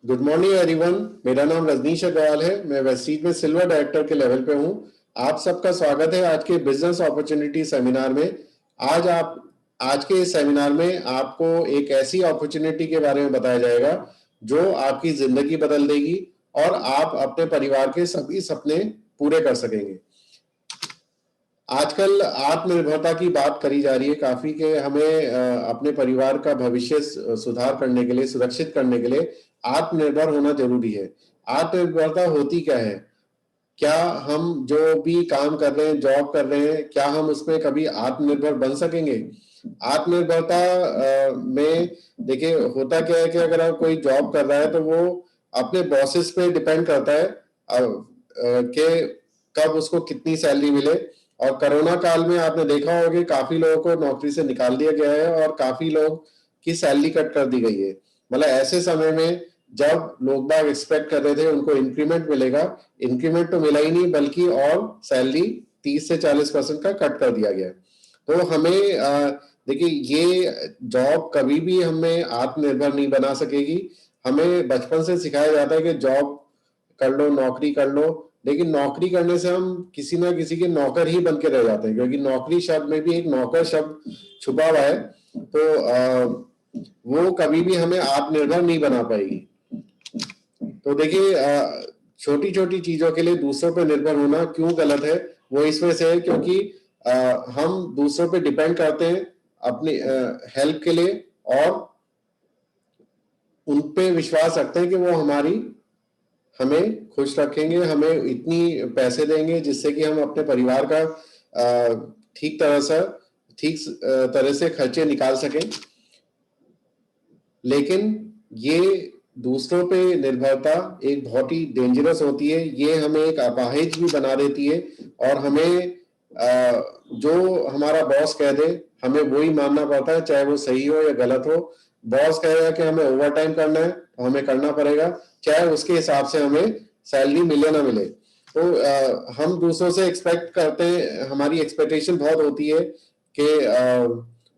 Good morning everyone. मेरा नाम रजनीश अग्रवाल है। मैं वेस्टीज में सिल्वर डायरेक्टर के लेवल पे हूँ। आप सबका स्वागत है आज के बिजनेस अपॉर्चुनिटी सेमिनार में। आज के इस सेमिनार में आपको एक ऐसी अपॉर्चुनिटी के बारे में बताया जाएगा जो आपकी जिंदगी बदल देगी और आप अपने परिवार के सभी सपने पूरे कर सकेंगे। आजकल आत्मनिर्भरता की बात करी जा रही है काफी कि हमें अपने परिवार का भविष्य सुधार करने के लिए, सुरक्षित करने के लिए आत्मनिर्भर होना जरूरी है। आत्मनिर्भरता होती क्या है? क्या हम जो भी काम कर रहे हैं, जॉब कर रहे हैं, क्या हम उसमें कभी आत्मनिर्भर बन सकेंगे? आत्मनिर्भरता में देखिए होता क्या है कि अगर आप कोई जॉब कर रहा है तो वो अपने बॉसेस पे डिपेंड करता है कि कब उसको कितनी सैलरी मिले। और कोरोना काल में आपने देखा होगा कि काफी लोगों को नौकरी से निकाल दिया गया है और काफी लोग की सैलरी कट कर दी गई है। मतलब ऐसे समय में जब लोग बाग एक्सपेक्ट कर रहे थे उनको इंक्रीमेंट मिलेगा, इंक्रीमेंट तो मिला ही नहीं बल्कि और सैलरी 30 से 40% का कट कर दिया गया। तो हमें देखिए ये जॉब कभी भी हमें आत्मनिर्भर नहीं बना सकेगी। हमें बचपन से सिखाया जाता है कि जॉब कर लो, नौकरी कर लो, लेकिन नौकरी करने से हम किसी ना किसी के नौकर ही बन के रह जाते हैं, क्योंकि नौकरी शब्द में भी एक नौकर शब्द छुपा हुआ है। तो वो कभी भी हमें आत्मनिर्भर नहीं बना पाएगी। तो देखिए छोटी छोटी चीजों के लिए दूसरों पर निर्भर होना क्यों गलत है? वो इस वजह से है क्योंकि हम दूसरों पे डिपेंड करते हैं अपनी हेल्प के लिए और उन पे विश्वास रखते हैं कि वो हमें खुश रखेंगे, हमें इतनी पैसे देंगे जिससे कि हम अपने परिवार का ठीक तरह से खर्चे निकाल सकें। लेकिन ये दूसरों पे निर्भरता एक बहुत ही डेंजरस होती है। ये हमें एक अपाहिज भी बना देती है और हमें जो हमारा बॉस कह दे हमें वही मानना पड़ता है, चाहे वो सही हो या गलत हो। बॉस कहेगा कि हमें ओवर टाइम करना है तो हमें करना पड़ेगा, चाहे उसके हिसाब से हमें सैलरी मिले ना मिले। तो हम दूसरों से एक्सपेक्ट करते हैं, हमारी एक्सपेक्टेशन बहुत होती है कि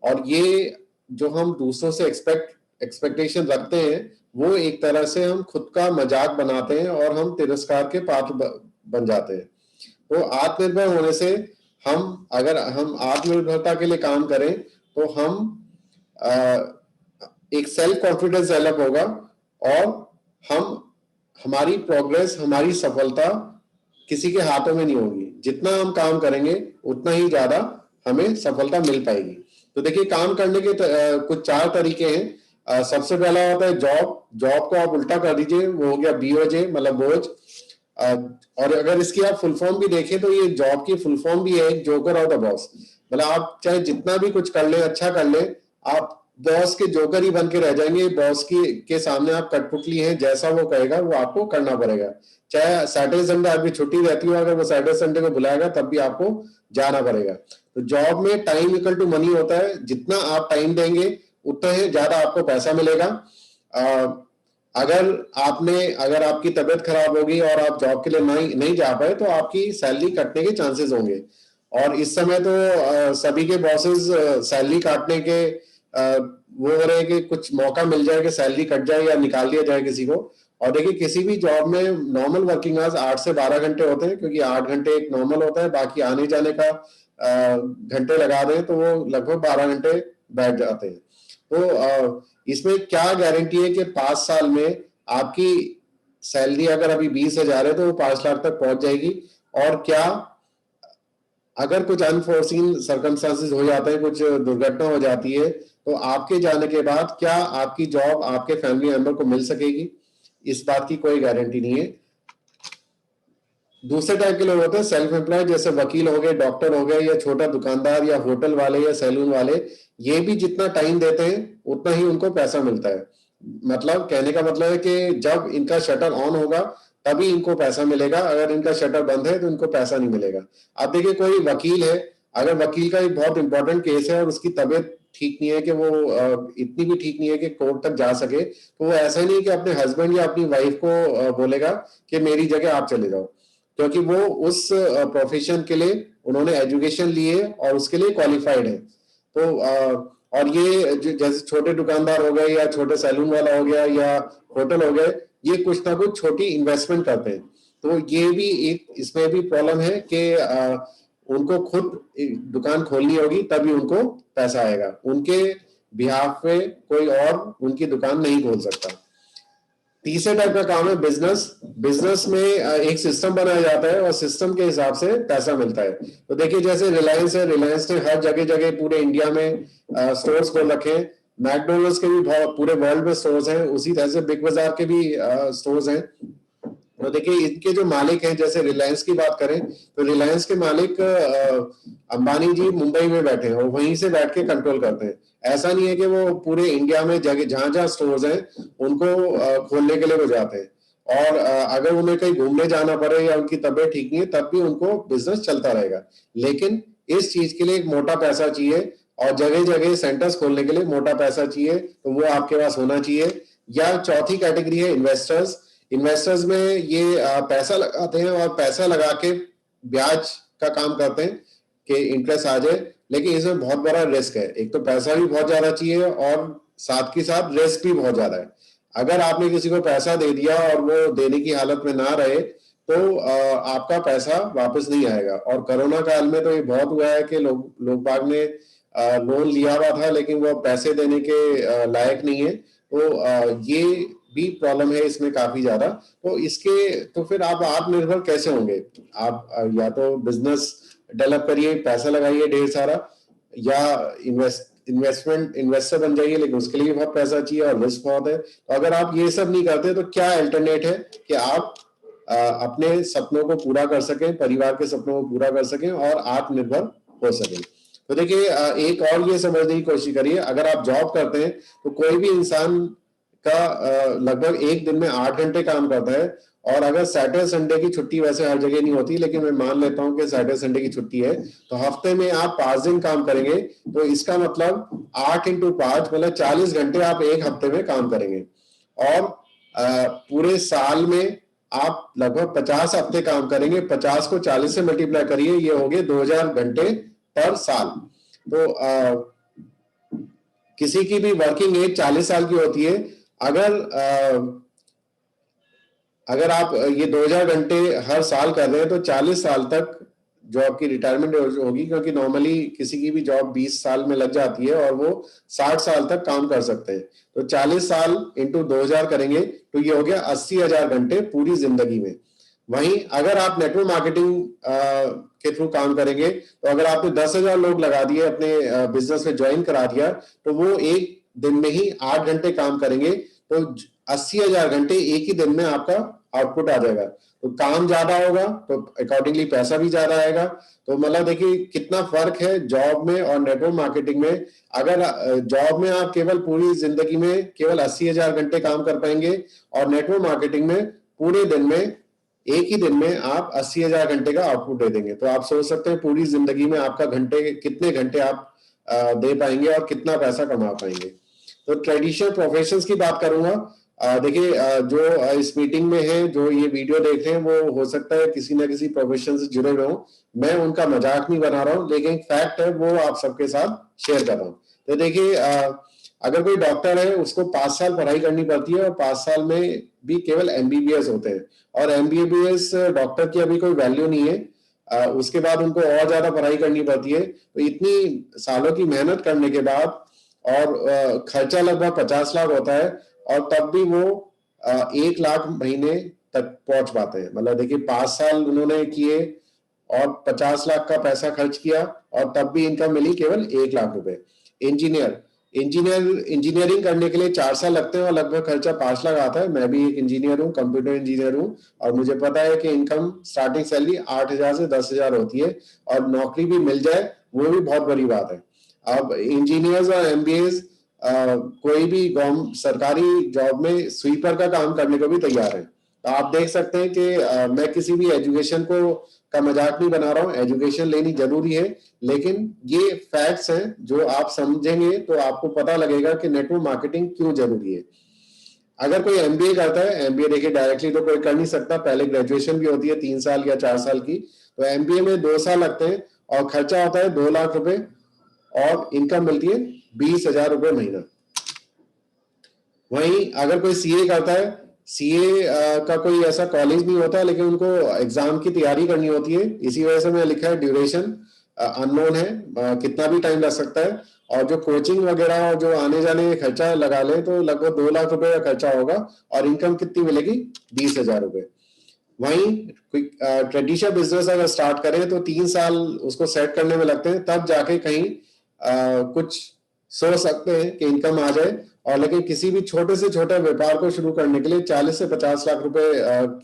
और ये जो हम दूसरों से एक्सपेक्टेशन रखते हैं वो एक तरह से हम खुद का मजाक बनाते हैं और हम तिरस्कार के पात्र बन जाते हैं। तो आत्मनिर्भर होने से अगर हम आत्मनिर्भरता के लिए काम करें तो एक सेल्फ कॉन्फिडेंस डेवलप होगा और हमारी प्रोग्रेस, हमारी सफलता किसी के हाथों में नहीं होगी। जितना हम काम करेंगे उतना ही ज्यादा हमें सफलता मिल पाएगी। तो देखिए काम करने के कुछ 4 तरीके हैं। सबसे पहला होता है जॉब को आप उल्टा कर दीजिए, वो हो गया BOJ, मतलब बोझ। और अगर इसकी आप फुल फॉर्म भी देखें तो ये जॉब की फुल फॉर्म भी है जोकर ऑफ द बॉस। मतलब आप चाहे जितना भी कुछ कर ले, अच्छा कर ले, आप बॉस के जोकर ही बन के रह जाएंगे। बॉस के सामने आप कठपुतली हैं, जैसा वो कहेगा वो आपको करना पड़ेगा। चाहे सैटरडे संडे आपकी छुट्टी रहती हो, अगर वो सैटरडे संडे को बुलाएगा तब भी आपको जाना पड़ेगा। तो जॉब में टाइम इक्वल टू मनी होता है। जितना आप टाइम देंगे उतना ही ज्यादा आपको पैसा मिलेगा। अगर आपकी तबीयत खराब होगी और आप जॉब के लिए नहीं जा पाए तो आपकी सैलरी कटने के चांसेस होंगे। और इस समय तो सभी के बॉसेस सैलरी काटने के वो हो रहे हैं कि कुछ मौका मिल जाए कि सैलरी कट जाए या निकाल दिया जाए किसी को। और देखिए किसी भी जॉब में नॉर्मल वर्किंग आवर्स 8 से 12 घंटे होते हैं, क्योंकि 8 घंटे एक नॉर्मल होता है, बाकी आने जाने का घंटे लगा दें तो वो लगभग 12 घंटे बैठ जाते हैं। तो इसमें क्या गारंटी है कि 5 साल में आपकी सैलरी अगर अभी 20,000 है तो वो 5 लाख तक पहुंच जाएगी? और क्या अगर कुछ अनफोर्सीन सर्कमस्टांसेस हो जाते हैं, कुछ दुर्घटना हो जाती है, तो आपके जाने के बाद क्या आपकी जॉब आपके फैमिली मेंबर को मिल सकेगी? इस बात की कोई गारंटी नहीं है। दूसरे टाइप के लोग होते हैं सेल्फ एम्प्लॉयड, जैसे वकील हो गए, डॉक्टर हो गए, या छोटा दुकानदार या होटल वाले या सैलून वाले। ये भी जितना टाइम देते हैं उतना ही उनको पैसा मिलता है। मतलब कहने का मतलब है कि जब इनका शटर ऑन होगा तभी इनको पैसा मिलेगा, अगर इनका शटर बंद है तो इनको पैसा नहीं मिलेगा। अब देखिए कोई वकील है, अगर वकील का एक बहुत इंपॉर्टेंट केस है और उसकी तबीयत ठीक नहीं है कि वो इतनी भी ठीक नहीं है कि कोर्ट तक जा सके, तो वो ऐसा नहीं कि अपने हस्बैंड या अपनी वाइफ को बोलेगा कि मेरी जगह आप चले जाओ, क्योंकि वो उस प्रोफेशन के लिए उन्होंने एजुकेशन ली है और उसके लिए क्वालिफाइड है। तो और ये जैसे छोटे दुकानदार हो गए या छोटे सैलून वाला हो गया या होटल हो गए, ये कुछ ना कुछ छोटी इन्वेस्टमेंट करते हैं। तो ये भी एक इसमें भी प्रॉब्लम है कि उनको खुद दुकान खोलनी होगी तभी उनको पैसा आएगा, उनके बिहाफ पे कोई और उनकी दुकान नहीं खोल सकता। तीसरे टाइप का काम है बिजनेस। बिजनेस में एक सिस्टम बनाया जाता है और सिस्टम के हिसाब से पैसा मिलता है। तो देखिए जैसे रिलायंस है, रिलायंस ने हर जगह जगह पूरे इंडिया में स्टोर्स खोल रखे हैं। मैकडोनल्ड्स के भी पूरे वर्ल्ड में स्टोर्स हैं, उसी तरह से बिग बाजार के भी स्टोर्स हैं। तो देखिए इनके जो मालिक हैं, जैसे रिलायंस की बात करें तो रिलायंस के मालिक अंबानी जी मुंबई में बैठे हैं और वहीं से बैठ के कंट्रोल करते हैं। ऐसा नहीं है कि वो पूरे इंडिया में जगह जहां जहां स्टोर्स हैं उनको खोलने के लिए वो जाते हैं। और अगर उन्हें कहीं घूमने जाना पड़े या उनकी तबीयत ठीक नहीं है तब भी उनको बिजनेस चलता रहेगा। लेकिन इस चीज के लिए एक मोटा पैसा चाहिए और जगह जगह सेंटर्स खोलने के लिए मोटा पैसा चाहिए, तो वो आपके पास होना चाहिए। या चौथी कैटेगरी है इन्वेस्टर्स। इन्वेस्टर्स में ये पैसा लगाते हैं और पैसा लगा के ब्याज का काम करते हैं कि इंटरेस्ट आ जाए, लेकिन इसमें बहुत बड़ा रिस्क है। एक तो पैसा भी बहुत ज्यादा चाहिए और साथ के साथ रिस्क भी बहुत ज्यादा है। अगर आपने किसी को पैसा दे दिया और वो देने की हालत में ना रहे तो आपका पैसा वापस नहीं आएगा। और कोरोना काल में तो ये बहुत हुआ है कि लोग बाग ने लोन लिया हुआ था लेकिन वो पैसे देने के लायक नहीं है। तो ये भी प्रॉब्लम है इसमें काफी ज्यादा। तो इसके तो फिर आप आत्मनिर्भर कैसे होंगे? आप या तो बिजनेस डेवलप करिए, पैसा लगाइए ढेर सारा, या इन्वेस्टर बन जाइए, लेकिन उसके लिए बहुत पैसा चाहिए और रिस्क बहुत है। तो अगर आप ये सब नहीं करते तो क्या अल्टरनेट है कि आप अपने सपनों को पूरा कर सकें, परिवार के सपनों को पूरा कर सकें और आत्मनिर्भर हो सकें? तो देखिए एक और ये समझने की कोशिश करिए, अगर आप जॉब करते हैं तो कोई भी इंसान का लगभग एक दिन में 8 घंटे काम करता है। और अगर सैटरडे संडे की छुट्टी वैसे हर जगह नहीं होती, लेकिन मैं मान लेता हूं कि सैटरडे संडे की छुट्टी है, तो हफ्ते में आप 5 दिन काम करेंगे। तो इसका मतलब 8 × 5 मतलब 40 घंटे आप एक हफ्ते में काम करेंगे। और पूरे साल में आप लगभग 50 हफ्ते काम करेंगे। 50 को 40 से मल्टीप्लाई करिए, ये हो गए 2000 घंटे पर साल। तो किसी की भी वर्किंग एज 40 साल की होती है। अगर आप ये 2000 घंटे हर साल कर रहे हैं तो 40 साल तक जो आपकी रिटायरमेंट होगी, क्योंकि नॉर्मली किसी की भी जॉब 20 साल में लग जाती है और वो 60 साल तक काम कर सकते हैं। तो 40 साल इंटू 2000 करेंगे तो ये हो गया 80,000 घंटे पूरी जिंदगी में। वहीं अगर आप नेटवर्क मार्केटिंग के थ्रू काम करेंगे तो अगर आपने 10,000 लोग लगा दिए अपने बिजनेस में ज्वाइन करा दिया तो वो एक दिन में ही 8 घंटे काम करेंगे, तो 80,000 घंटे एक ही दिन में आपका आउटपुट आ जाएगा। तो काम ज्यादा होगा तो अकॉर्डिंगली पैसा भी ज्यादा आएगा। तो मतलब देखिए कितना फर्क है जॉब में और नेटवर्क मार्केटिंग में। अगर जॉब में आप केवल पूरी जिंदगी में केवल 80,000 घंटे काम कर पाएंगे और नेटवर्क मार्केटिंग में पूरे दिन में एक ही दिन में आप 80,000 घंटे का आउटपुट दे देंगे। तो आप सोच सकते हैं पूरी जिंदगी में आपका कितने घंटे आप दे पाएंगे और कितना पैसा कमा पाएंगे। तो ट्रेडिशनल प्रोफेशंस की बात करूंगा। देखिए जो इस मीटिंग में है, जो ये वीडियो देख रहे हैं, वो हो सकता है किसी ना किसी प्रोफेशन से जुड़े हुए हों। मैं उनका मजाक नहीं बना रहा हूँ, लेकिन फैक्ट है वो आप सबके साथ शेयर कर रहा हूँ। तो देखिए अगर कोई डॉक्टर है उसको 5 साल पढ़ाई करनी पड़ती है और 5 साल में भी केवल MBBS होते हैं। और MBBS डॉक्टर की अभी कोई वैल्यू नहीं है। उसके बाद उनको और ज्यादा पढ़ाई करनी पड़ती है। तो इतनी सालों की मेहनत करने के बाद और खर्चा लगभग 50 लाख होता है और तब भी वो 1 लाख महीने तक पहुंच पाते हैं। मतलब देखिए 5 साल उन्होंने किए और 50 लाख का पैसा खर्च किया और तब भी इनकम मिली केवल 1 लाख रुपए। इंजीनियरिंग करने के लिए 4 साल लगते हैं और लगभग खर्चा 5 लाख आता है। मैं भी एक इंजीनियर हूँ, कंप्यूटर इंजीनियर हूँ, और मुझे पता है कि इनकम स्टार्टिंग सैलरी 8,000 से 10,000 होती है और नौकरी भी मिल जाए वो भी बहुत बड़ी बात है। अब इंजीनियर्स और MBAs कोई भी सरकारी जॉब में स्वीपर का काम करने को भी तैयार है। तो आप देख सकते हैं कि मैं किसी भी एजुकेशन का मजाक नहीं बना रहा हूँ। एजुकेशन लेनी जरूरी है, लेकिन ये फैक्ट्स हैं जो आप समझेंगे तो आपको पता लगेगा कि नेटवर्क मार्केटिंग क्यों जरूरी है। अगर कोई MBA करता है, MBA देखिए डायरेक्टली तो कोई कर नहीं सकता, पहले ग्रेजुएशन भी होती है 3 साल या 4 साल की। तो MBA में 2 साल लगते हैं और खर्चा होता है 2 लाख रुपए और इनकम मिलती है 20,000 रुपये महीना। वहीं अगर कोई सीए करता है, सीए का कोई ऐसा कॉलेज नहीं होता, लेकिन उनको एग्जाम की तैयारी करनी होती है, इसी वजह से मैं लिखा है ड्यूरेशन अननोन है, कितना भी टाइम लग सकता है। और जो कोचिंग वगैरह और जो आने जाने का खर्चा लगा ले तो लगभग 2 लाख रुपए का खर्चा होगा, और इनकम कितनी मिलेगी? 20,000 रुपए। वहीं कोई ट्रेडिशनल बिजनेस अगर स्टार्ट करें तो 3 साल उसको सेट करने में लगते हैं, तब जाके कहीं कुछ सोच सकते हैं कि इनकम आ जाए। और लेकिन किसी भी छोटे से छोटे व्यापार को शुरू करने के लिए 40 से 50 लाख रुपए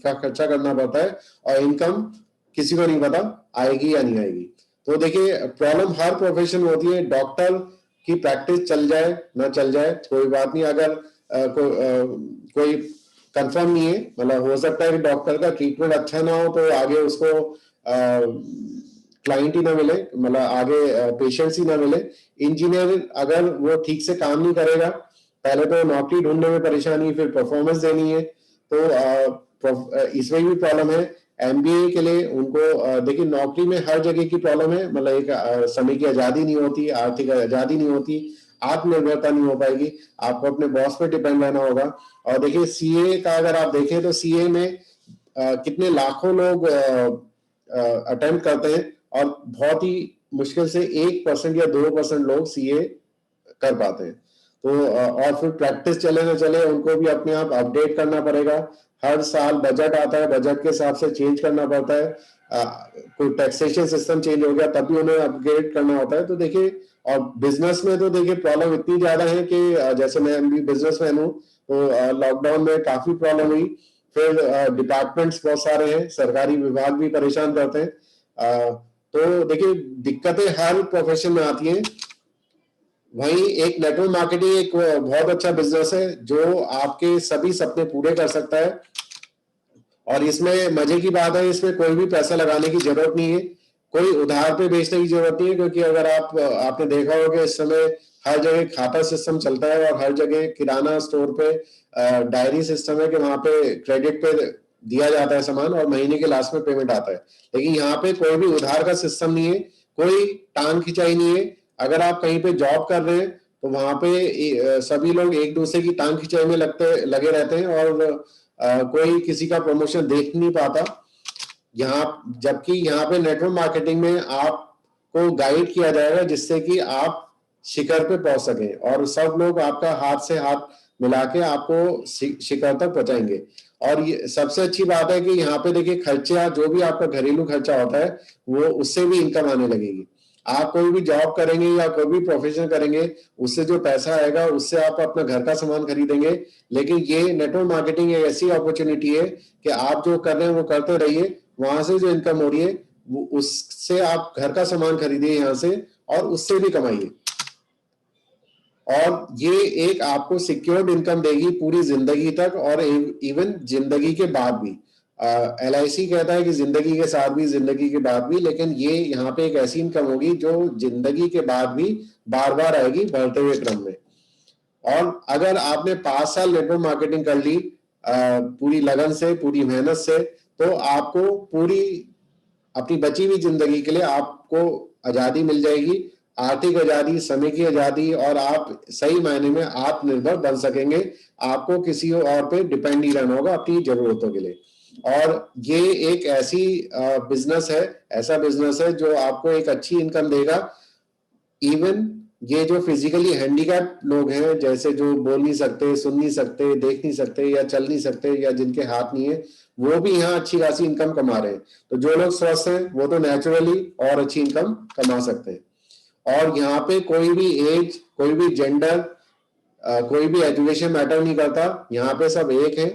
का खर्चा करना पड़ता है, और इनकम किसी को नहीं पता आएगी या नहीं आएगी। तो देखिए, प्रॉब्लम हर प्रोफेशन में होती है। डॉक्टर की प्रैक्टिस चल जाए ना चल जाए कोई बात नहीं, अगर कोई कंफर्म नहीं है, मतलब हो सकता है कि डॉक्टर का ट्रीटमेंट अच्छा ना हो तो आगे उसको क्लाइंट ही ना मिले, मतलब आगे पेशेंट्स ही ना मिले। इंजीनियर अगर वो ठीक से काम नहीं करेगा, पहले तो नौकरी ढूंढने में परेशानी, फिर परफॉर्मेंस देनी है, तो इसमें भी प्रॉब्लम है। एमबीए के लिए उनको देखिए, नौकरी में हर जगह की प्रॉब्लम है, मतलब एक समय की आजादी नहीं होती, आर्थिक आजादी नहीं होती, आत्मनिर्भरता नहीं हो पाएगी, आपको अपने बॉस पे डिपेंड रहना होगा। और देखिए, सीए का अगर आप देखें तो सीए में कितने लाखों लोग अटेम्प्ट करते हैं, और बहुत ही मुश्किल से 1% या 2% लोग सीए कर पाते हैं। तो और फिर प्रैक्टिस चले ना चले, उनको भी अपने आप अपडेट करना पड़ेगा। हर साल बजट आता है, बजट के हिसाब से चेंज करना पड़ता है। कोई टैक्सेशन सिस्टम चेंज हो गया तब भी उन्हें अपग्रेड करना होता है। तो देखिए, और बिजनेस में तो देखिए प्रॉब्लम इतनी ज्यादा है कि जैसे मैं भी बिजनेसमैन हूँ, तो लॉकडाउन में काफी प्रॉब्लम हुई। फिर डिपार्टमेंट्स बहुत सारे हैं, सरकारी विभाग भी परेशान करते हैं। तो देखिए, दिक्कतें हर प्रोफेशन में आती हैं। वहीं एक नेटवर्क मार्केटिंग एक बहुत अच्छा बिजनेस है जो आपके सभी सपने पूरे कर सकता है। और इसमें मजे की बात है, इसमें कोई भी पैसा लगाने की जरूरत नहीं है, कोई उधार पे बेचने की जरूरत नहीं है, क्योंकि अगर आपने देखा होगा इस समय हर जगह खाता सिस्टम चलता है, और हर जगह किराना स्टोर पे डायरी सिस्टम है कि वहां पे क्रेडिट पे दिया जाता है सामान, और महीने के लास्ट में पेमेंट आता है। लेकिन यहाँ पे कोई भी उधार का सिस्टम नहीं है, कोई टांग खिंचाई नहीं है। अगर आप कहीं पे जॉब कर रहे हैं तो वहां पे सभी लोग एक दूसरे की टांग खिंचाई में लगे रहते हैं, और कोई किसी का प्रमोशन देख नहीं पाता। यहाँ जबकि यहाँ पे नेटवर्क मार्केटिंग में आपको गाइड किया जाएगा जिससे कि आप शिखर पे पहुंच सके, और सब लोग आपका हाथ से हाथ मिला के आपको शिखर तक पहुंचाएंगे। और ये सबसे अच्छी बात है कि यहाँ पे देखिए, खर्चा जो भी आपका घरेलू खर्चा होता है वो उससे भी इनकम आने लगेगी। आप कोई भी जॉब करेंगे या कोई भी प्रोफेशन करेंगे, उससे जो पैसा आएगा उससे आप अपना घर का सामान खरीदेंगे। लेकिन ये नेटवर्क मार्केटिंग एक ऐसी अपॉर्चुनिटी है कि आप जो कर रहे हैं वो करते रहिए, वहां से जो इनकम हो रही है वो उससे आप घर का सामान खरीदिए यहाँ से, और उससे भी कमाइए। और ये एक आपको सिक्योर्ड इनकम देगी पूरी जिंदगी तक, और इवन जिंदगी के बाद भी। LIC कहता है कि जिंदगी के साथ भी, जिंदगी के बाद भी, लेकिन ये यहाँ पे एक ऐसी इनकम होगी जो जिंदगी के बाद भी बार बार आएगी बढ़ते हुए क्रम में। और अगर आपने 5 साल नेटवर्क मार्केटिंग कर ली पूरी लगन से, पूरी मेहनत से, तो आपको पूरी अपनी बची हुई जिंदगी के लिए आपको आजादी मिल जाएगी, आर्थिक आजादी, समय की आजादी, और आप सही मायने में आत्मनिर्भर बन सकेंगे। आपको किसी और पे डिपेंड नहीं रहना होगा अपनी जरूरतों के लिए। और ये एक ऐसी बिजनेस है, ऐसा बिजनेस है जो आपको एक अच्छी इनकम देगा। इवन ये जो फिजिकली हैंडीकैप लोग हैं, जैसे जो बोल नहीं सकते, सुन नहीं सकते, देख नहीं सकते, या चल नहीं सकते, या जिनके हाथ नहीं है, वो भी यहाँ अच्छी खासी इनकम कमा रहे हैं। तो जो लोग स्वस्थ हैं वो तो नेचुरली और अच्छी इनकम कमा सकते हैं। और यहाँ पे कोई भी एज, कोई भी जेंडर, कोई भी एजुकेशन मैटर नहीं करता, यहाँ पे सब एक है।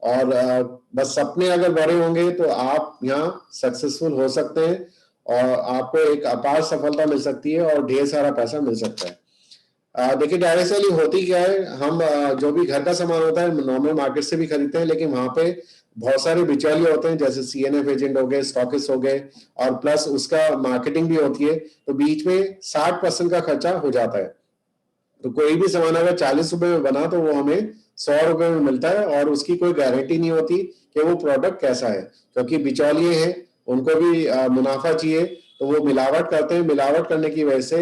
और बस सपने अगर बड़े होंगे तो आप यहाँ सक्सेसफुल हो सकते हैं, और आपको एक अपार सफलता मिल सकती है, और ढेर सारा पैसा मिल सकता है। देखिए, डायरेक्ट सेलिंग होती क्या है, हम जो भी घर का सामान होता है नॉर्मल मार्केट से भी खरीदते हैं, लेकिन वहां पे बहुत सारे बिचौलिए होते हैं, जैसे CNF एजेंट हो गए, स्टॉकिस्ट हो गए, और प्लस उसका मार्केटिंग भी होती है। तो बीच में 60% का खर्चा हो जाता है। तो कोई भी सामान अगर 40 रुपए में बना तो वो हमें 100 रुपए में मिलता है, और उसकी कोई गारंटी नहीं होती कि वो प्रोडक्ट कैसा है, क्योंकि बिचौलिए हैं, उनको भी मुनाफा चाहिए, तो वो मिलावट करते हैं। मिलावट करने की वजह से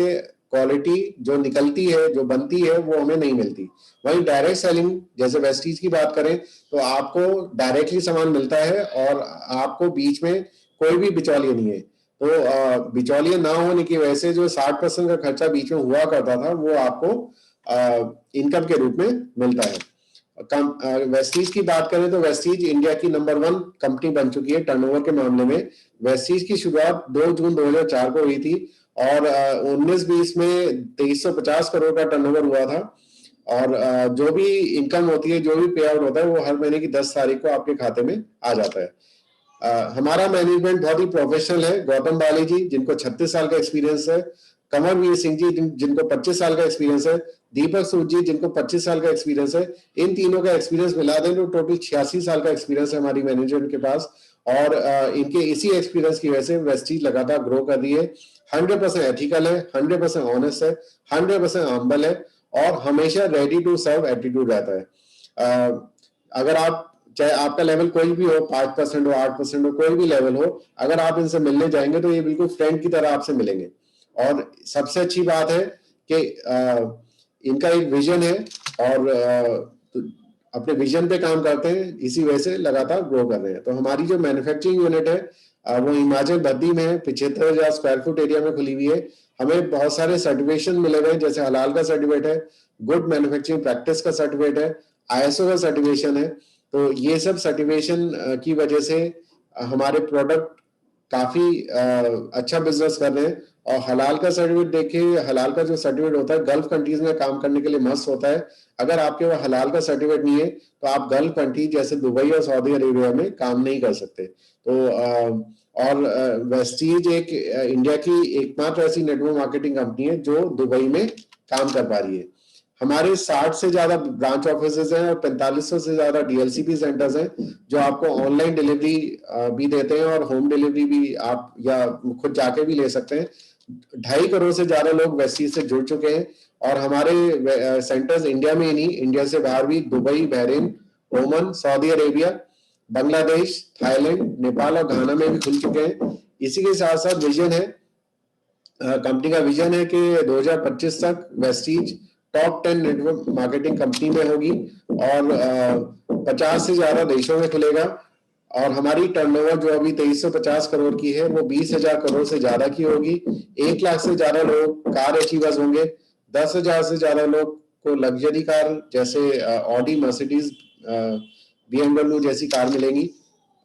क्वालिटी जो निकलती है, जो बनती है, वो हमें नहीं मिलती। वहीं डायरेक्ट सेलिंग जैसे वेस्टीज की बात करें तो आपको डायरेक्टली सामान मिलता है और आपको बीच में कोई भी बिचौलिया नहीं है। तो बिचौलिया ना होने की वजह से जो 60% का खर्चा बीच में हुआ करता था वो आपको इनकम के रूप में मिलता है। वेस्टीज की बात करें तो वेस्टीज इंडिया की नंबर 1 कंपनी बन चुकी है टर्नओवर के मामले में। वेस्टीज की शुरुआत 2 जून 2004 को हुई थी और 19-20 में 2350 करोड़ का टर्नओवर हुआ था। और जो भी इनकम होती है, जो भी पे आउट होता है, वो हर महीने की 10 तारीख को आपके खाते में आ जाता है। हमारा मैनेजमेंट बहुत ही प्रोफेशनल है। गौतम बाली जी जिनको 36 साल का एक्सपीरियंस है, कंवरवीर सिंह जी जिनको 25 साल का एक्सपीरियंस है, दीपक सूद जी जिनको 25 साल का एक्सपीरियंस है, इन तीनों का एक्सपीरियंस मिला दें तो टोटल 86 साल का एक्सपीरियंस है हमारी मैनेजमेंट के पास। और इनके इसी एक्सपीरियंस की वजह से वेस्टीज लगातार ग्रो कर रही है। 100% एथिकल है, 100% ऑनेस्ट है, 100% हम्बल है और हमेशा रेडी टू सर्व एटीट्यूड रहता है। अगर आप चाहे आपका लेवल कोई भी हो, 5% हो, 8% हो, कोई भी लेवल हो, अगर आप इनसे मिलने जाएंगे तो ये बिल्कुल फ्रेंड की तरह आपसे मिलेंगे। और सबसे अच्छी बात है कि इनका एक विजन है और अपने विजन पे काम करते हैं, इसी वजह से लगातार ग्रो कर रहे हैं। तो हमारी जो मैन्युफैक्चरिंग यूनिट है वो हिमाचल बद्दी में है, 75,000 स्क्वायर फुट एरिया में खुली हुई है। हमें बहुत सारे सर्टिफिकेशन मिले हुए हैं, जैसे हलाल का सर्टिफिकेट है, गुड मैन्युफैक्चरिंग प्रैक्टिस का सर्टिफिकेट है, ISO का सर्टिफिकेशन है। तो ये सब सर्टिफिकेशन की वजह से हमारे प्रोडक्ट काफी अच्छा बिजनेस कर रहे हैं। और हलाल का सर्टिफिकेट देखिए, हलाल का जो सर्टिफिकेट होता है गल्फ कंट्रीज में काम करने के लिए मस्त होता है। अगर आपके वो हलाल का सर्टिफिकेट नहीं है तो आप गल्फ कंट्री जैसे दुबई और सऊदी अरेबिया में काम नहीं कर सकते। तो और वेस्टीज एक इंडिया की एकमात्र ऐसी नेटवर्क मार्केटिंग कंपनी है जो दुबई में काम कर पा रही है। हमारे 60 से ज्यादा ब्रांच ऑफिसेज हैं और 4500 से ज्यादा DLCP सेंटर्स हैं जो आपको ऑनलाइन डिलीवरी भी देते हैं और होम डिलीवरी भी आप या खुद जाके भी ले सकते हैं। 2.5 करोड़ से ज्यादा लोग वेस्टीज से जुड़ चुके हैं और हमारे सेंटर्स इंडिया में ही नहीं, इंडिया से बाहर भी Dubai, Bahrain, Oman, Saudi Arabia, Bangladesh, Thailand, Nepal और घाना में भी खुल चुके हैं। इसी के साथ साथ विजन है, कंपनी का विजन है कि 2025 तक Vestige top 10 network marketing company में होगी और 50 से ज्यादा देशों में खुलेगा। और हमारी टर्नओवर जो अभी 2350 करोड़ की है वो 20,000 करोड़ से ज्यादा की होगी। 1 लाख से ज्यादा लोग कार अचीवर्स होंगे। 10,000 से ज्यादा लोग को लग्जरी कार जैसे ऑडी, मर्सिडीज, BMW जैसी कार मिलेंगी।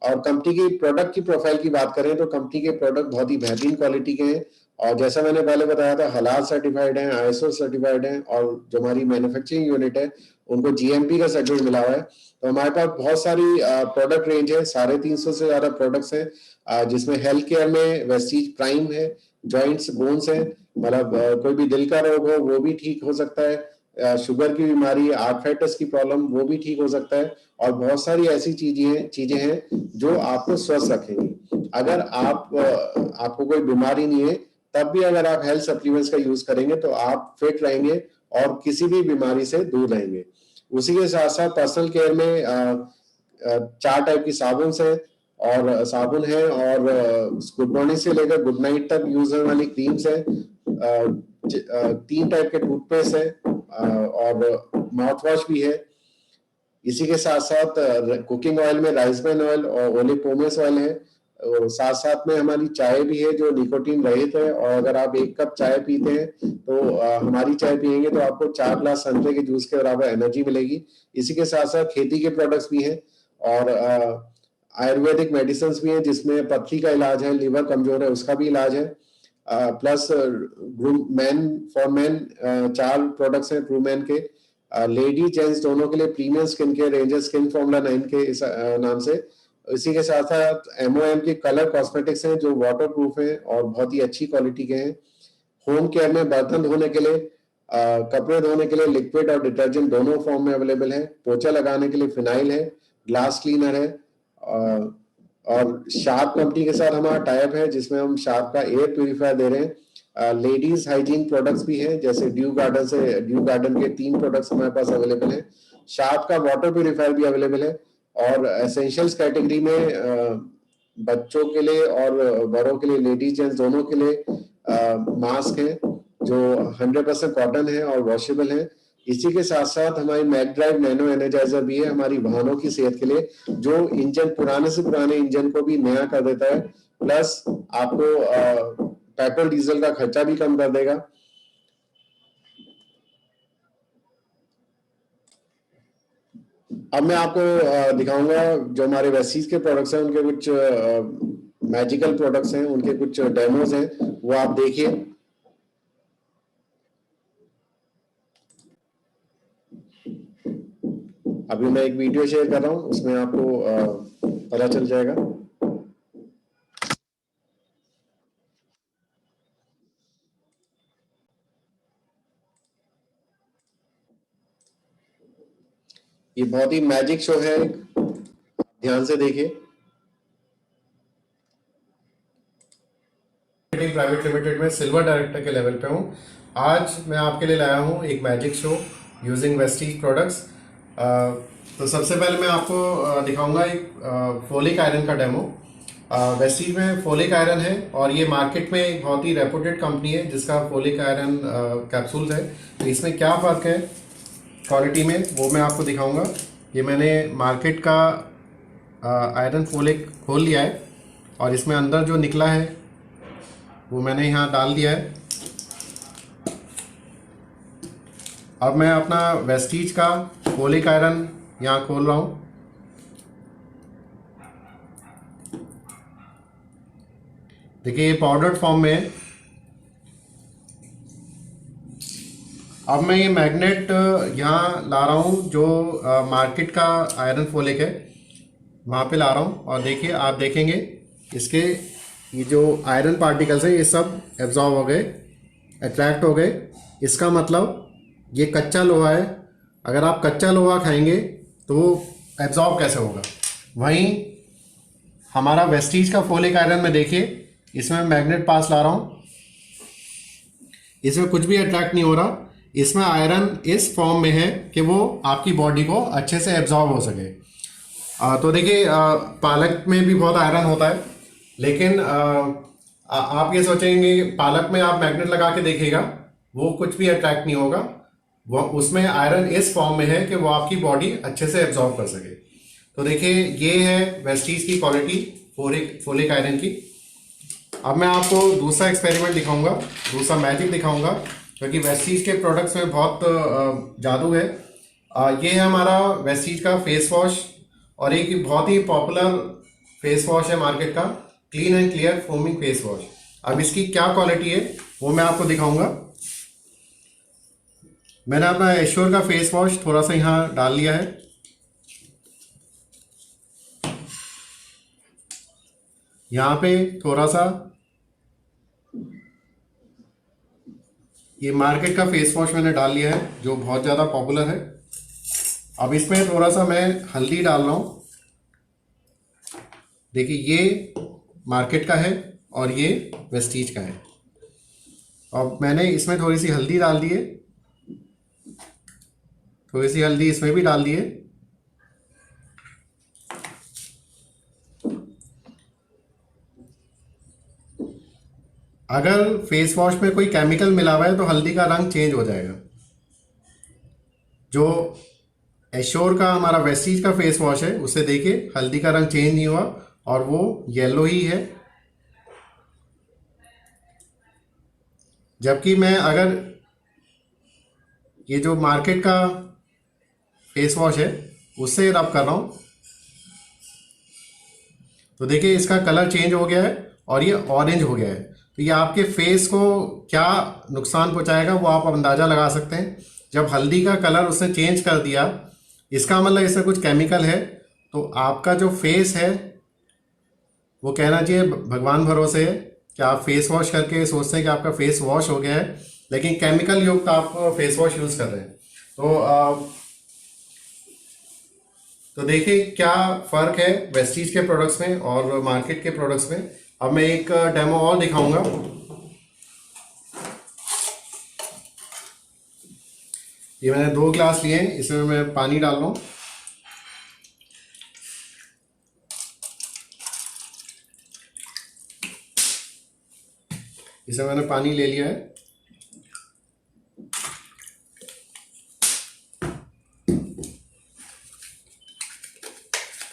और कंपनी की प्रोडक्ट की प्रोफाइल की बात करें तो कंपनी के प्रोडक्ट बहुत ही बेहतरीन क्वालिटी के हैं और जैसा मैंने पहले बताया था हलाल सर्टिफाइड हैं, ISO सर्टिफाइड हैं और जो हमारी मैन्युफैक्चरिंग यूनिट है उनको GMP का सर्टिफिकेट मिला हुआ है। तो हमारे पास बहुत सारी प्रोडक्ट रेंज है, 350 से ज्यादा प्रोडक्ट्स हैं जिसमें हेल्थ केयर में वेस्टीज प्राइम है, जॉइंट्स, बोन्स है, मतलब कोई भी दिल का रोग हो वो भी ठीक हो सकता है, शुगर की बीमारी, आर्थराइटिस की प्रॉब्लम वो भी ठीक हो सकता है और बहुत सारी ऐसी चीजें हैं जो आपको स्वस्थ रखेंगी। अगर आपको कोई बीमारी नहीं है तब भी अगर आप हेल्थ सप्लीमेंट्स का यूज करेंगे तो आप फिट रहेंगे और किसी भी बीमारी से दूर रहेंगे। उसी के साथ साथ पर्सनल केयर में 4 टाइप की साबुन है और गुड मॉर्निंग से लेकर गुड नाइट तक यूज होने वाली क्रीम्स है, 3 टाइप के टूथपेस्ट है और माउथ वॉश भी है। इसी के साथ साथ कुकिंग ऑयल में राइस ब्रान ऑयल और ओलिव पोमेस ऑयल है। साथ साथ में हमारी चाय भी है जो निकोटीन रहित है और अगर आप 1 कप चाय पीते हैं तो हमारी चाय पियेंगे तो आपको 4 ग्लास संतरे के जूस के बराबर एनर्जी मिलेगी। इसी के साथ साथ खेती के प्रोडक्ट्स भी हैं और आयुर्वेदिक मेडिसिन भी हैं जिसमें पथरी का इलाज है, लिवर कमजोर है उसका भी इलाज है। प्लस फॉर मैन 4 प्रोडक्ट्स हैं ट्रू मैन के, लेडी जेंट्स दोनों के लिए premium skin care range skin formula 9 के नाम से। इसी के साथ साथ MOM के कलर कॉस्मेटिक्स हैं जो वाटर प्रूफ हैं और बहुत ही अच्छी क्वालिटी के हैं। होम केयर में बर्तन धोने के लिए, कपड़े धोने के लिए लिक्विड और डिटर्जेंट दोनों फॉर्म में अवेलेबल है। पोछा लगाने के लिए फिनाइल है, ग्लास क्लीनर है और शार्प कंपनी के साथ हमारा टाइप है जिसमें हम शार्प का एयर प्यूरिफायर दे रहे हैं। लेडीज हाइजीन प्रोडक्ट्स भी हैं जैसे ड्यू गार्डन के 3 प्रोडक्ट्स हमारे पास अवेलेबल हैं। शार्प का वाटर प्यूरिफायर भी अवेलेबल है और एसेंशियल्स कैटेगरी में बच्चों के लिए और बड़ों के लिए, लेडीज जेंट्स दोनों के लिए मास्क हैं जो 100% कॉटन है और वॉशेबल है। इसी के साथ साथ हमारी मैक ड्राइव नैनो एनर्जाइजर भी है हमारी वाहनों की सेहत के लिए, जो इंजन पुराने से पुराने इंजन को भी नया कर देता है, प्लस आपको पेट्रोल डीजल का खर्चा भी कम कर देगा। अब मैं आपको दिखाऊंगा जो हमारे वेस्टीज के प्रोडक्ट्स हैं, उनके कुछ मैजिकल प्रोडक्ट्स हैं, उनके कुछ डेमोज हैं, वो आप देखिए। अभी मैं एक वीडियो शेयर कर रहा हूँ, उसमें आपको पता चल जाएगा। ये बहुत ही मैजिक शो है, ध्यान से देखिए। प्राइवेट लिमिटेड में सिल्वर डायरेक्टर के लेवल पे हूँ। आज मैं आपके लिए लाया हूँ एक magic show using Vestige products. तो सबसे पहले मैं आपको दिखाऊंगा एक फोलिक आयरन का डेमो। वेस्टीज में फोलिक आयरन है और ये मार्केट में एक बहुत ही रेपुटेड कंपनी है जिसका फोलिक आयरन कैप्सूल्स है। तो इसमें क्या फ़र्क है क्वालिटी में, वो मैं आपको दिखाऊंगा। ये मैंने मार्केट का आयरन फोलिक खोल लिया है और इसमें अंदर जो निकला है वो मैंने यहाँ डाल दिया है। अब मैं अपना वेस्टीज का फोलिक आयरन यहाँ खोल रहा हूँ। देखिए ये पाउडर्ड फॉर्म में है। अब मैं ये मैग्नेट यहाँ ला रहा हूँ जो मार्केट का आयरन फोलिक है वहाँ पे ला रहा हूँ, और देखिए आप देखेंगे इसके ये जो आयरन पार्टिकल्स हैं ये सब एब्जॉर्ब हो गए, अट्रैक्ट हो गए। इसका मतलब ये कच्चा लोहा है, अगर आप कच्चा लोहा खाएंगे तो वो एब्जॉर्ब कैसे होगा। वहीं हमारा वेस्टीज का फोलिक आयरन में देखिए, इसमें मैग्नेट पास ला रहा हूँ, इसमें कुछ भी अट्रैक्ट नहीं हो रहा। इसमें आयरन इस फॉर्म में है कि वो आपकी बॉडी को अच्छे से एब्जॉर्ब हो सके। तो देखिए पालक में भी बहुत आयरन होता है, लेकिन आप ये सोचेंगे पालक में आप मैग्नेट लगा के देखिएगा वो कुछ भी अट्रैक्ट नहीं होगा। वो उसमें आयरन इस फॉर्म में है कि वो आपकी बॉडी अच्छे से एब्जॉर्ब कर सके। तो देखिए ये है वेस्टीज की क्वालिटी फोलिक आयरन की। अब मैं आपको दूसरा एक्सपेरिमेंट दिखाऊंगा, दूसरा मैजिक दिखाऊंगा, क्योंकि वेस्टीज के प्रोडक्ट्स में बहुत जादू है। ये है हमारा वेस्टीज का फेस वॉश, और एक बहुत ही पॉपुलर फेस वॉश है मार्केट का, clean and clear foaming face wash. अब इसकी क्या क्वालिटी है वो मैं आपको दिखाऊंगा। मैंने अपना एश्योर का फेस वॉश थोड़ा सा यहाँ डाल लिया है। यहाँ पे थोड़ा सा ये मार्केट का फेस वॉश मैंने डाल लिया है जो बहुत ज़्यादा पॉपुलर है। अब इसमें थोड़ा सा मैं हल्दी डाल रहा हूँ। देखिए ये मार्केट का है और ये वेस्टीज का है। अब मैंने इसमें थोड़ी सी हल्दी डाल दी है, थोड़ी सी हल्दी इसमें भी डाल दी है। अगर फेस वॉश में कोई केमिकल मिला हुआ है तो हल्दी का रंग चेंज हो जाएगा। जो एश्योर का हमारा वेस्टीज का फेस वॉश है उससे देखिए हल्दी का रंग चेंज नहीं हुआ और वो येलो ही है। जबकि मैं अगर ये जो मार्केट का फेस वॉश है उससे रब कर रहा हूँ तो देखिए इसका कलर चेंज हो गया है और ये ऑरेंज हो गया है। तो ये आपके फेस को क्या नुकसान पहुंचाएगा वो आप अंदाज़ा लगा सकते हैं। जब हल्दी का कलर उसने चेंज कर दिया, इसका मतलब इसमें कुछ केमिकल है। तो आपका जो फेस है वो कहना चाहिए भगवान भरोसे है कि आप फेस वॉश करके सोचते हैं कि आपका फेस वॉश हो गया है, लेकिन केमिकल युक्त आप फेस वॉश यूज़ कर रहे हैं। तो देखिए क्या फ़र्क है वेस्टीज के प्रोडक्ट्स में और मार्केट के प्रोडक्ट्स में। अब मैं एक डेमो और दिखाऊंगा। ये मैंने 2 ग्लास लिए हैं, इसमें मैं पानी डाल रहा हूँ। इसमें मैंने पानी ले लिया है।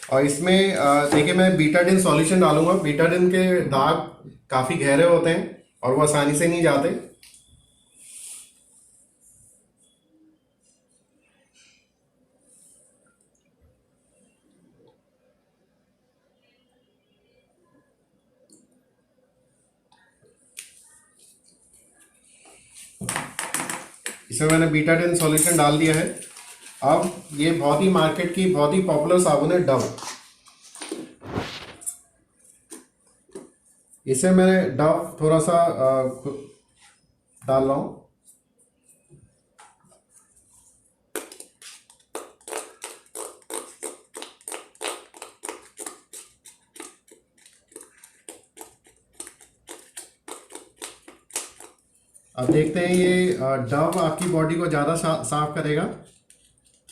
और इसमें देखिए मैं बीटाडिन सॉल्यूशन डालूंगा। बीटाडिन के दाग काफ़ी गहरे होते हैं और वो आसानी से नहीं जाते। इसमें मैंने बीटाडिन सॉल्यूशन डाल दिया है। अब ये बहुत ही मार्केट की बहुत ही पॉपुलर साबुन है डव। इसे मैंने डव थोड़ा सा डाल रहा हूँ। अब देखते हैं ये डव आपकी बॉडी को ज़्यादा साफ करेगा